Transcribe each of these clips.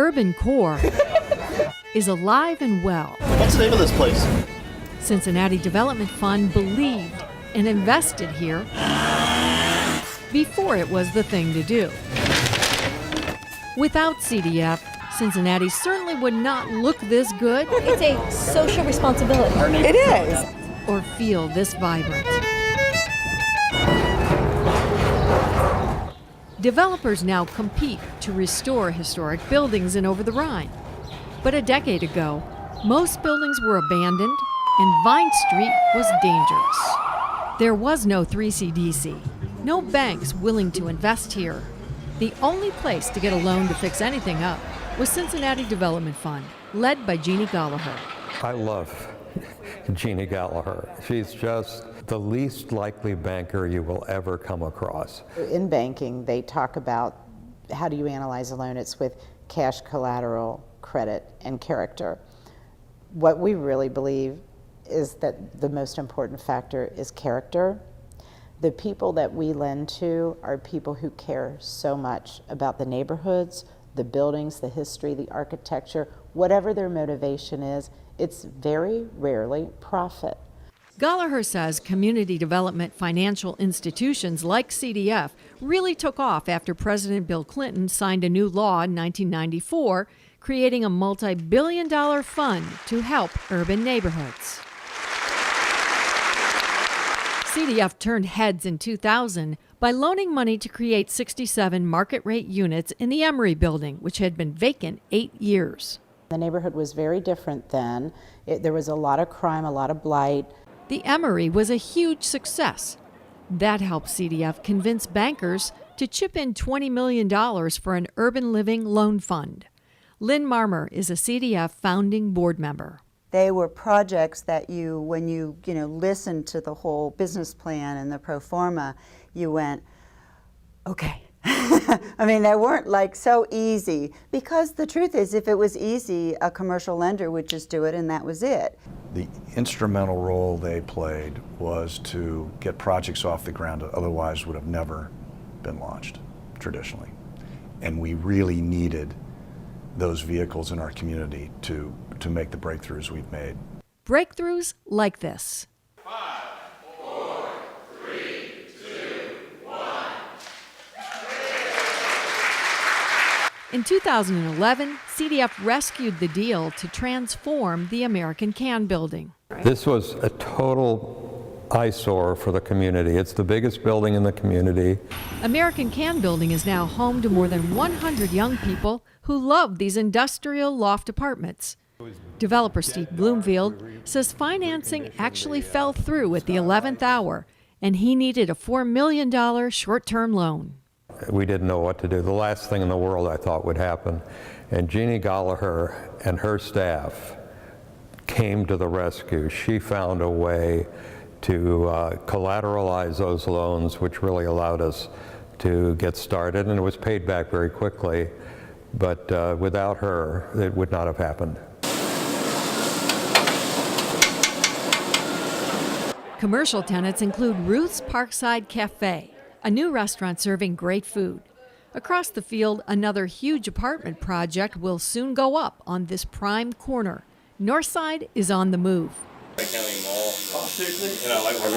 urban core is alive and well. What's the name of this place? Cincinnati Development Fund believed and invested here before it was the thing to do. Without CDF, Cincinnati certainly would not look this good. It's a social responsibility. It is. Or feel this vibrant. Developers now compete to restore historic buildings in Over-the-Rhine. But a decade ago, most buildings were abandoned and Vine Street was dangerous. There was no 3CDC, no banks willing to invest here. The only place to get a loan to fix anything up was Cincinnati Development Fund, led by Jeannie Gallagher. I love Jeannie Gallagher. She's just the least likely banker you will ever come across. In banking, they talk about how do you analyze a loan? It's with cash, collateral, credit, and character. What we really believe is that the most important factor is character. The people that we lend to are people who care so much about the neighborhoods, the buildings, the history, the architecture, whatever their motivation is, it's very rarely profit. Gallagher says community development financial institutions like CDF really took off after President Bill Clinton signed a new law in 1994, creating a multi-billion-dollar fund to help urban neighborhoods. CDF turned heads in 2000 by loaning money to create 67 market-rate units in the Emory building, which had been vacant 8 years. The neighborhood was very different then. There was a lot of crime, a lot of blight. The Emory was a huge success. That helped CDF convince bankers to chip in $20 million for an urban living loan fund. Lynn Marmer is a CDF founding board member. They were projects that when you listened to the whole business plan and the pro forma, you went, okay. I mean, they weren't like so easy, because the truth is, if it was easy, a commercial lender would just do it and that was it. The instrumental role they played was to get projects off the ground that otherwise would have never been launched traditionally. And we really needed those vehicles in our community to make the breakthroughs we've made. Breakthroughs like this. 5, 4, 3, 2, 1. In 2011, CDF rescued the deal to transform the American Can building. This was a total eyesore for the community. It's the biggest building in the community. American Can building is now home to more than 100 young people who love these industrial loft apartments. Developer Steve Bloomfield says financing actually fell through at the 11th hour, and he needed a $4 million short-term loan. We didn't know what to do. The last thing in the world I thought would happen. And Jeannie Gallagher and her staff came to the rescue. She found a way to collateralize those loans, which really allowed us to get started, and it was paid back very quickly. But without her, it would not have happened. Commercial tenants include Ruth's Parkside Cafe, a new restaurant serving great food. Across the field, another huge apartment project will soon go up on this prime corner. Northside is on the move. I didn't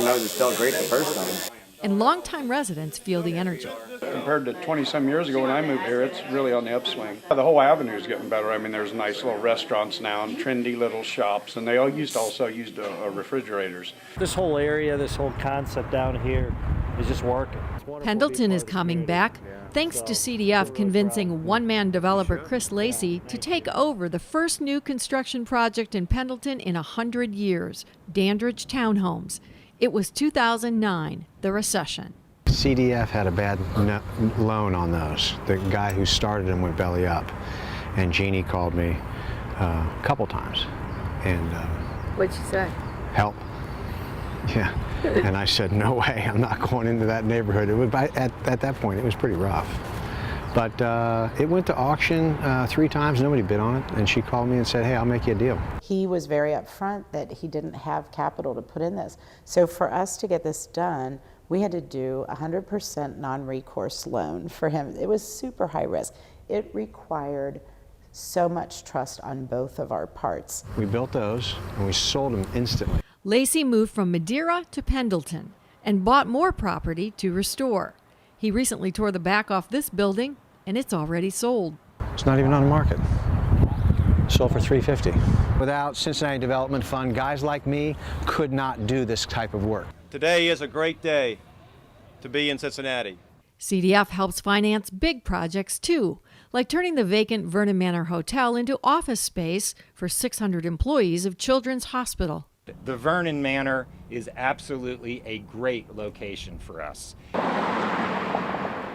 know it felt great the first time. And longtime residents feel the energy. Compared to 20-some years ago when I moved here, it's really on the upswing. The whole avenue is getting better. I mean, there's nice little restaurants now and trendy little shops, and they all also used refrigerators. This whole area, this whole concept down here is just working. Pendleton is coming back, thanks to CDF convincing one-man developer Chris Lacey to take over the first new construction project in Pendleton in 100 years, Dandridge Townhomes. It was 2009, the recession. CDF had a bad loan on those. The guy who started them went belly up. And Jeannie called me a couple times. And What'd she say? Help. Yeah. And I said, no way, I'm not going into that neighborhood. It was, at that point, it was pretty rough. But it went to auction 3 times, nobody bid on it, and she called me and said, hey, I'll make you a deal. He was very upfront that he didn't have capital to put in this. So for us to get this done, we had to do 100% non-recourse loan for him. It was super high risk. It required so much trust on both of our parts. We built those and we sold them instantly. Lacey moved from Madeira to Pendleton and bought more property to restore. He recently tore the back off this building, and it's already sold. It's not even on the market. Sold for $350. Without Cincinnati Development Fund, guys like me could not do this type of work. Today is a great day to be in Cincinnati. CDF helps finance big projects too, like turning the vacant Vernon Manor Hotel into office space for 600 employees of Children's Hospital. The Vernon Manor is absolutely a great location for us.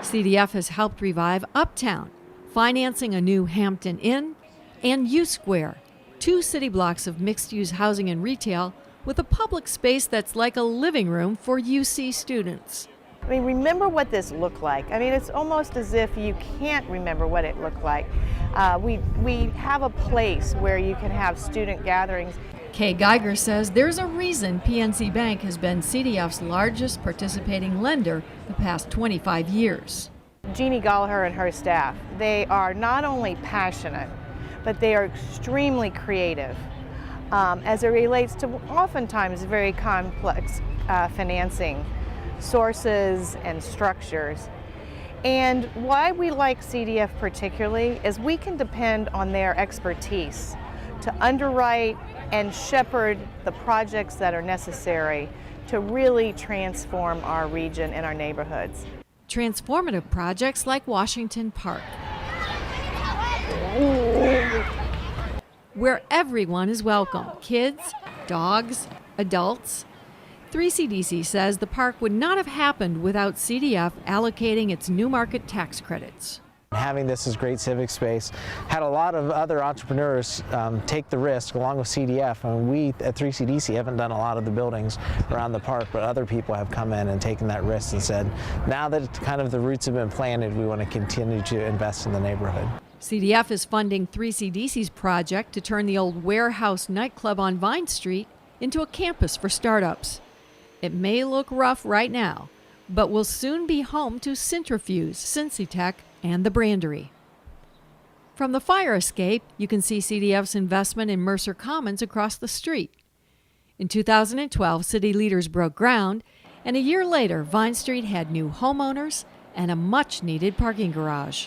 CDF has helped revive Uptown, financing a new Hampton Inn and U Square, 2 city blocks of mixed-use housing and retail with a public space that's like a living room for UC students. I mean, remember what this looked like. I mean, it's almost as if you can't remember what it looked like. We have a place where you can have student gatherings. Kay Geiger says there's a reason PNC Bank has been CDF's largest participating lender the past 25 years. Jeannie Gallagher and her staff, they are not only passionate, but they are extremely creative as it relates to oftentimes very complex financing sources and structures. And why we like CDF particularly is we can depend on their expertise to underwrite and shepherd the projects that are necessary to really transform our region and our neighborhoods. Transformative projects like Washington Park, where everyone is welcome, kids, dogs, adults. 3CDC says the park would not have happened without CDF allocating its New Market tax credits. Having this as great civic space had a lot of other entrepreneurs take the risk along with CDF. I mean, we at 3CDC haven't done a lot of the buildings around the park, but other people have come in and taken that risk and said, now that kind of the roots have been planted, we want to continue to invest in the neighborhood. CDF is funding 3CDC's project to turn the old warehouse nightclub on Vine Street into a campus for startups. It may look rough right now, but will soon be home to Centrifuge, Cincy Tech, and the Brandery. From the fire escape, you can see CDF's investment in Mercer Commons across the street. In 2012, city leaders broke ground, and a year later, Vine Street had new homeowners and a much-needed parking garage.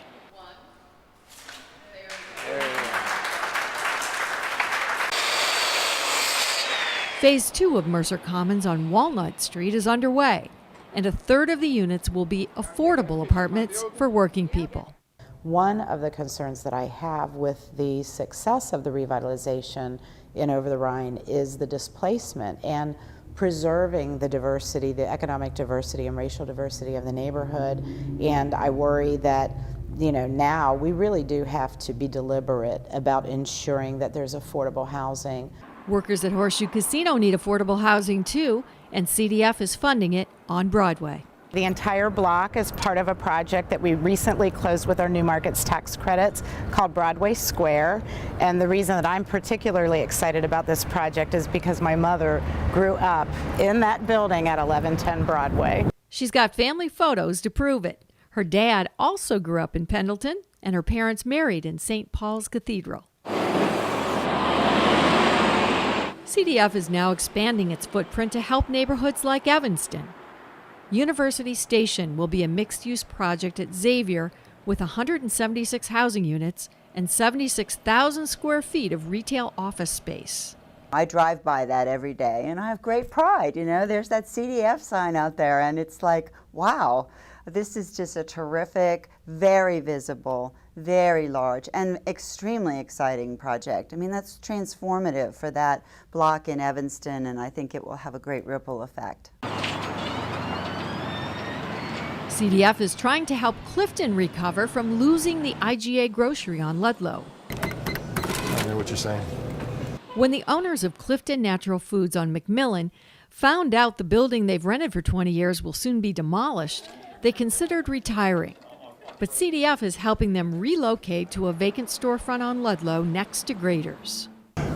Phase 2 of Mercer Commons on Walnut Street is underway, and a third of the units will be affordable apartments for working people. One of the concerns that I have with the success of the revitalization in Over-the-Rhine is the displacement and preserving the diversity, the economic diversity and racial diversity of the neighborhood. And I worry that, you know, now we really do have to be deliberate about ensuring that there's affordable housing. Workers at Horseshoe Casino need affordable housing too, and CDF is funding it on Broadway. The entire block is part of a project that we recently closed with our New Markets tax credits called Broadway Square. And the reason that I'm particularly excited about this project is because my mother grew up in that building at 1110 Broadway. She's got family photos to prove it. Her dad also grew up in Pendleton, and her parents married in St. Paul's Cathedral. CDF is now expanding its footprint to help neighborhoods like Evanston. University Station will be a mixed-use project at Xavier with 176 housing units and 76,000 square feet of retail office space. I drive by that every day and I have great pride. You know, there's that CDF sign out there and it's like, wow, this is just a terrific, very visible, very large, and extremely exciting project. I mean, that's transformative for that block in Evanston, and I think it will have a great ripple effect. CDF is trying to help Clifton recover from losing the IGA grocery on Ludlow. I hear what you're saying. When the owners of Clifton Natural Foods on McMillan found out the building they've rented for 20 years will soon be demolished, they considered retiring. But CDF is helping them relocate to a vacant storefront on Ludlow next to Grader's.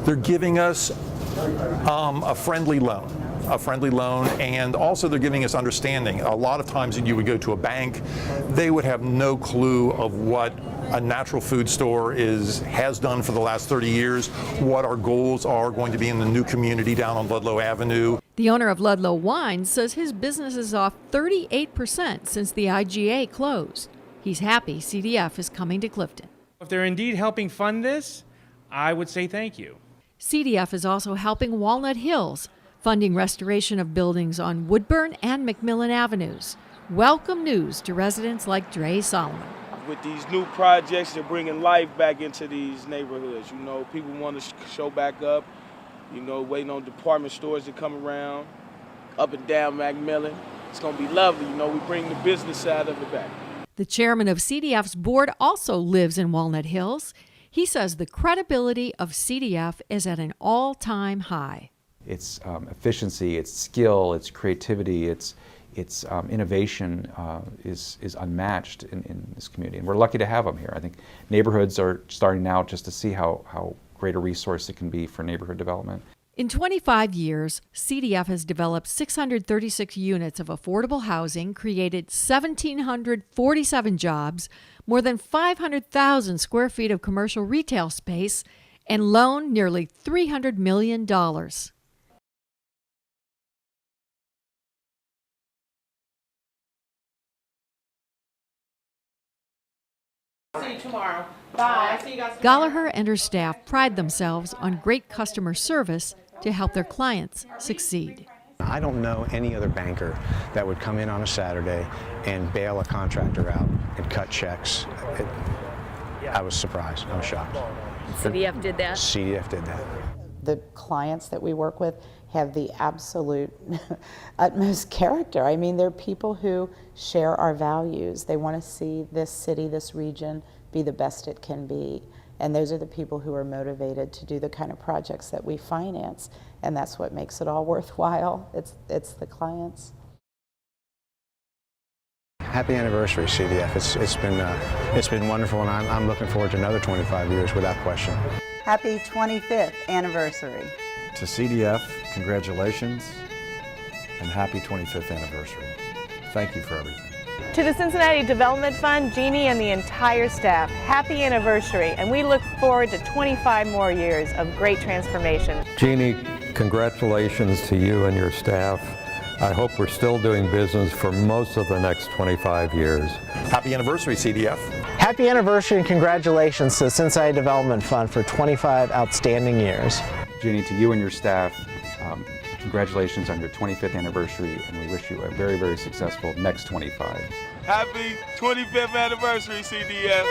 They're giving us a friendly loan a friendly loan, and also they're giving us understanding. A lot of times when you would go to a bank, they would have no clue of what a natural food store has done for the last 30 years, what our goals are going to be in the new community down on Ludlow Avenue. The owner of Ludlow Wines says his business is off 38% since the IGA closed. He's happy CDF is coming to Clifton. If they're indeed helping fund this, I would say thank you. CDF is also helping Walnut Hills, funding restoration of buildings on Woodburn and McMillan Avenues. Welcome news to residents like Dre Solomon. With these new projects, they're bringing life back into these neighborhoods. You know, people want to show back up, you know, waiting on department stores to come around, up and down McMillan. It's going to be lovely. You know, we bring the business side of it back. The chairman of CDF's board also lives in Walnut Hills. He says the credibility of CDF is at an all-time high. It's efficiency, it's skill, it's creativity, it's innovation is unmatched in this community. And we're lucky to have them here. I think neighborhoods are starting now just to see how great a resource it can be for neighborhood development. In 25 years, CDF has developed 636 units of affordable housing, created 1,747 jobs, more than 500,000 square feet of commercial retail space, and loaned nearly $300 million. See you tomorrow. Bye. See you guys. Gallagher and her staff pride themselves on great customer service to help their clients succeed. I don't know any other banker that would come in on a Saturday and bail a contractor out and cut checks. I was surprised. I was shocked. CDF did that? CDF did that. The clients that we work with have the absolute utmost character. I mean, they're people who share our values. They want to see this city, this region, be the best it can be. And those are the people who are motivated to do the kind of projects that we finance. And that's what makes it all worthwhile. It's the clients. Happy anniversary, CDF. It's been wonderful, and I'm looking forward to another 25 years without question. Happy 25th anniversary. To CDF, congratulations and happy 25th anniversary. Thank you for everything. To the Cincinnati Development Fund, Jeannie and the entire staff, happy anniversary, and we look forward to 25 more years of great transformation. Jeannie, congratulations to you and your staff. I hope we're still doing business for most of the next 25 years. Happy anniversary, CDF. Happy anniversary and congratulations to the Cincinnati Development Fund for 25 outstanding years. Jeannie, to you and your staff, congratulations on your 25th anniversary, and we wish you a very, very successful next 25. Happy 25th anniversary, CDF.